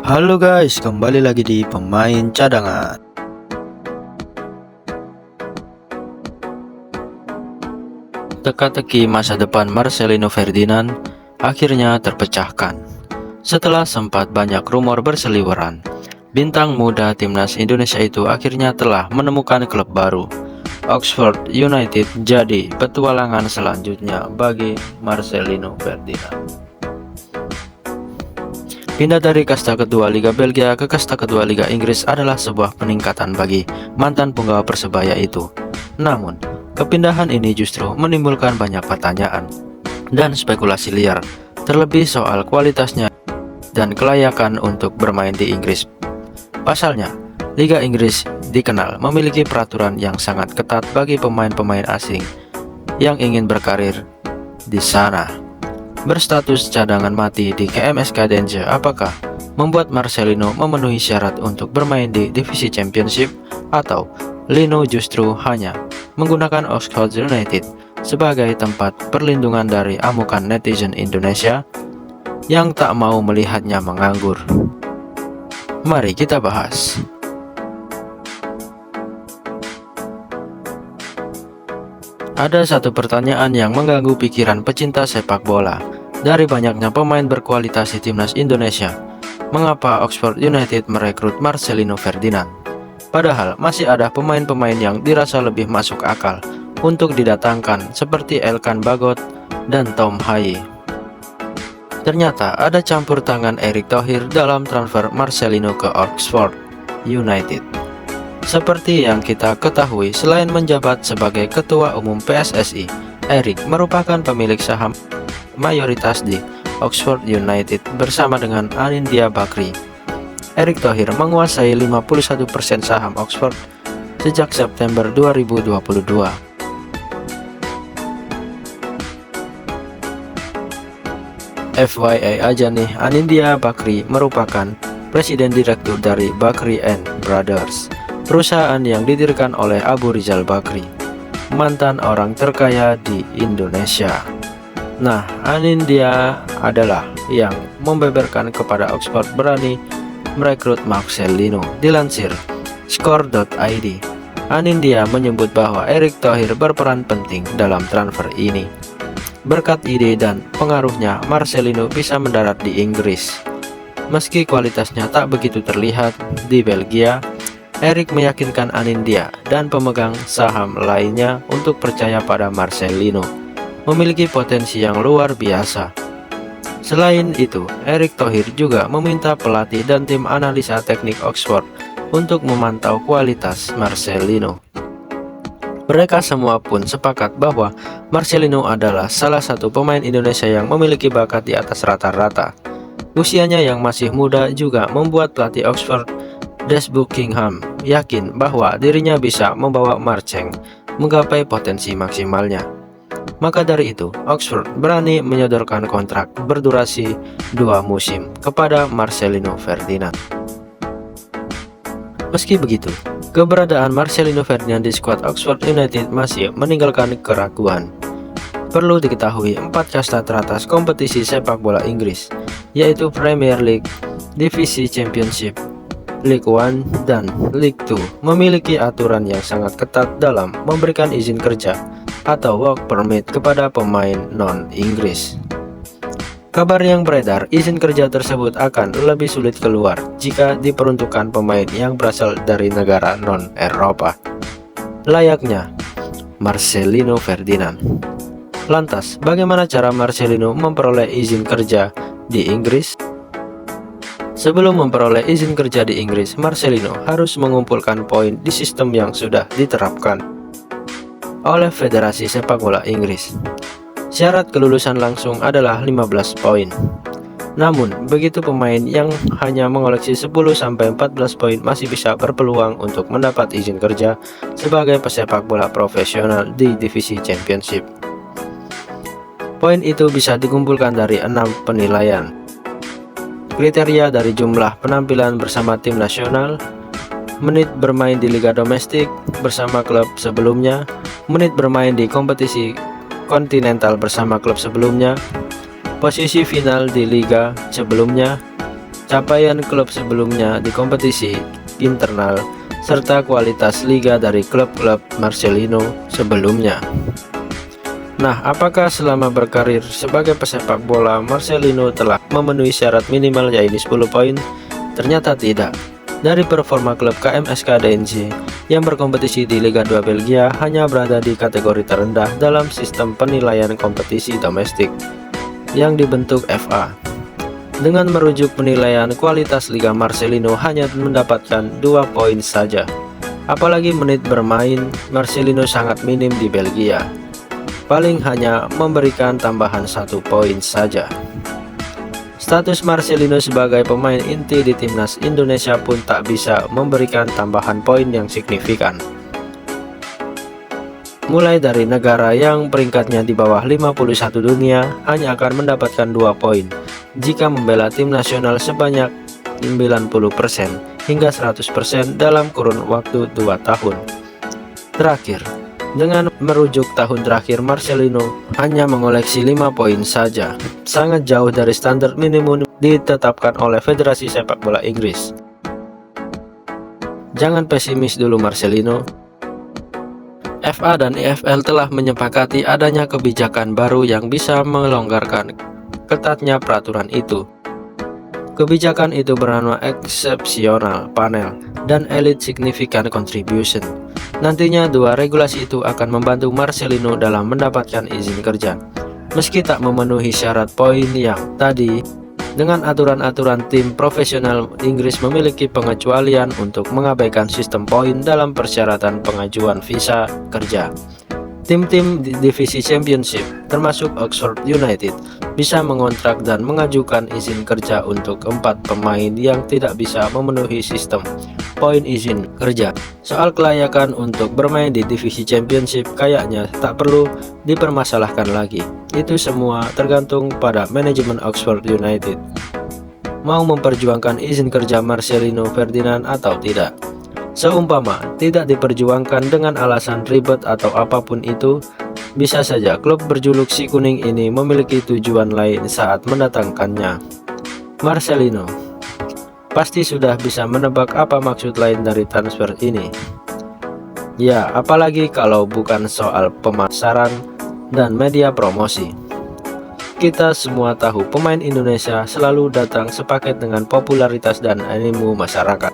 Halo guys, kembali lagi di pemain cadangan. Teka-teki masa depan Marcelino Ferdinand akhirnya terpecahkan. Setelah sempat banyak rumor berseliweran, bintang muda timnas Indonesia itu akhirnya telah menemukan klub baru. Oxford United jadi petualangan selanjutnya bagi Marcelino Ferdinand. Pindah dari kasta kedua Liga Belgia ke kasta kedua Liga Inggris adalah sebuah peningkatan bagi mantan punggawa Persebaya itu. Namun, kepindahan ini justru menimbulkan banyak pertanyaan dan spekulasi liar, terlebih soal kualitasnya dan kelayakan untuk bermain di Inggris. Pasalnya, Liga Inggris dikenal memiliki peraturan yang sangat ketat bagi pemain-pemain asing yang ingin berkarir di sana. Berstatus cadangan mati di KMSK Denze, apakah membuat Marcelino memenuhi syarat untuk bermain di divisi Championship, atau Lino justru hanya menggunakan Oxford United sebagai tempat perlindungan dari amukan netizen Indonesia yang tak mau melihatnya menganggur? Mari kita bahas. Ada satu pertanyaan yang mengganggu pikiran pecinta sepak bola. Dari banyaknya pemain berkualitas di timnas Indonesia, mengapa Oxford United merekrut Marcelino Ferdinand? Padahal masih ada pemain-pemain yang dirasa lebih masuk akal untuk didatangkan seperti Elkan Bagot dan Tom Haye. Ternyata ada campur tangan Erick Thohir dalam transfer Marcelino ke Oxford United. Seperti yang kita ketahui, selain menjabat sebagai Ketua Umum PSSI, Erick merupakan pemilik saham mayoritas di Oxford United bersama dengan Anindya Bakri. Erick Thohir menguasai 51% saham Oxford sejak September 2022. FYI aja nih, Anindya Bakri merupakan Presiden Direktur dari Bakri & Brothers, perusahaan yang didirikan oleh Abu Rizal Bakri, mantan orang terkaya di Indonesia. Nah, Anindya adalah yang membeberkan kepada Oxford berani merekrut Marcelino. Dilansir skor.id, Anindya menyebut bahwa Erick Thohir berperan penting dalam transfer ini. Berkat ide dan pengaruhnya, Marcelino bisa mendarat di Inggris. Meski kualitasnya tak begitu terlihat di Belgia, Erick meyakinkan Anindya dan pemegang saham lainnya untuk percaya pada Marcelino memiliki potensi yang luar biasa. Selain itu, Erick Thohir juga meminta pelatih dan tim analisa teknik Oxford untuk memantau kualitas Marcelino. Mereka semua pun sepakat bahwa Marcelino adalah salah satu pemain Indonesia yang memiliki bakat di atas rata-rata. Usianya yang masih muda juga membuat pelatih Oxford, Des Buckingham, yakin bahwa dirinya bisa membawa Marceng menggapai potensi maksimalnya. Maka dari itu, Oxford berani menyodorkan kontrak berdurasi 2 musim kepada Marcelino Ferdinand. Meski begitu, keberadaan Marcelino Ferdinand di skuad Oxford United masih meninggalkan keraguan. Perlu diketahui, 4 kasta teratas kompetisi sepak bola Inggris, yaitu Premier League, Divisi Championship, League One, dan League Two, memiliki aturan yang sangat ketat dalam memberikan izin kerja atau work permit kepada pemain non-Inggris. Kabar yang beredar, izin kerja tersebut akan lebih sulit keluar jika diperuntukkan pemain yang berasal dari negara non-Eropa, layaknya Marcelino Ferdinand. Lantas, bagaimana cara Marcelino memperoleh izin kerja di Inggris? Sebelum memperoleh izin kerja di Inggris, Marcelino harus mengumpulkan poin di sistem yang sudah diterapkan oleh Federasi Sepak Bola Inggris. Syarat kelulusan langsung adalah 15 poin. Namun, begitu pemain yang hanya mengoleksi 10-14 poin masih bisa berpeluang untuk mendapat izin kerja sebagai pesepak bola profesional di divisi Championship. Poin itu bisa dikumpulkan dari 6 penilaian. Kriteria dari jumlah penampilan bersama tim nasional, menit bermain di liga domestik bersama klub sebelumnya, menit bermain di kompetisi kontinental bersama klub sebelumnya, posisi final di liga sebelumnya, capaian klub sebelumnya di kompetisi internal, serta kualitas liga dari klub-klub Marcelino sebelumnya. Nah, apakah selama berkarir sebagai pesepak bola Marcelino telah memenuhi syarat minimal yaitu 10 poin? Ternyata tidak. Dari performa klub KMSK DNJ yang berkompetisi di Liga 2 Belgia hanya berada di kategori terendah dalam sistem penilaian kompetisi domestik yang dibentuk FA. Dengan merujuk penilaian kualitas Liga, Marcelino hanya mendapatkan 2 poin saja. Apalagi menit bermain Marcelino sangat minim di Belgia, paling hanya memberikan tambahan 1 poin saja. Status Marcelino sebagai pemain inti di timnas Indonesia pun tak bisa memberikan tambahan poin yang signifikan. Mulai dari negara yang peringkatnya di bawah 51 dunia hanya akan mendapatkan 2 poin jika membela tim nasional sebanyak 90% hingga 100% dalam kurun waktu 2 tahun. Terakhir, dengan merujuk tahun terakhir, Marcelino hanya mengoleksi 5 poin saja, sangat jauh dari standar minimum ditetapkan oleh Federasi Sepak Bola Inggris. Jangan pesimis dulu Marcelino. FA dan EFL telah menyepakati adanya kebijakan baru yang bisa melonggarkan ketatnya peraturan itu. Kebijakan itu bernama Exceptional Panel dan Elite Significant Contribution. Nantinya 2 regulasi itu akan membantu Marcelino dalam mendapatkan izin kerja. Meski tak memenuhi syarat poin yang tadi, dengan aturan-aturan tim profesional Inggris memiliki pengecualian untuk mengabaikan sistem poin dalam persyaratan pengajuan visa kerja. Tim-tim di divisi Championship, termasuk Oxford United, bisa mengontrak dan mengajukan izin kerja untuk 4 pemain yang tidak bisa memenuhi sistem poin izin kerja. Soal kelayakan untuk bermain di divisi Championship kayaknya tak perlu dipermasalahkan lagi. Itu semua tergantung pada manajemen Oxford United mau memperjuangkan izin kerja Marcelino Ferdinand atau tidak. Seumpama tidak diperjuangkan dengan alasan ribet atau apapun itu, bisa saja klub berjuluk Si Kuning ini memiliki tujuan lain saat mendatangkannya. Marcelino pasti sudah bisa menebak apa maksud lain dari transfer ini. Ya, apalagi kalau bukan soal pemasaran dan media promosi. Kita semua tahu pemain Indonesia selalu datang sepaket dengan popularitas dan animo masyarakat.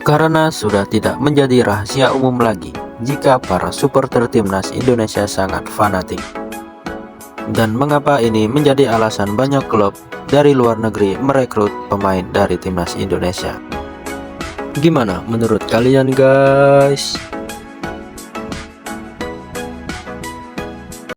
Karena sudah tidak menjadi rahasia umum lagi jika para supporter timnas Indonesia sangat fanatik. Dan mengapa ini menjadi alasan banyak klub dari luar negeri merekrut pemain dari timnas Indonesia. Gimana menurut kalian guys?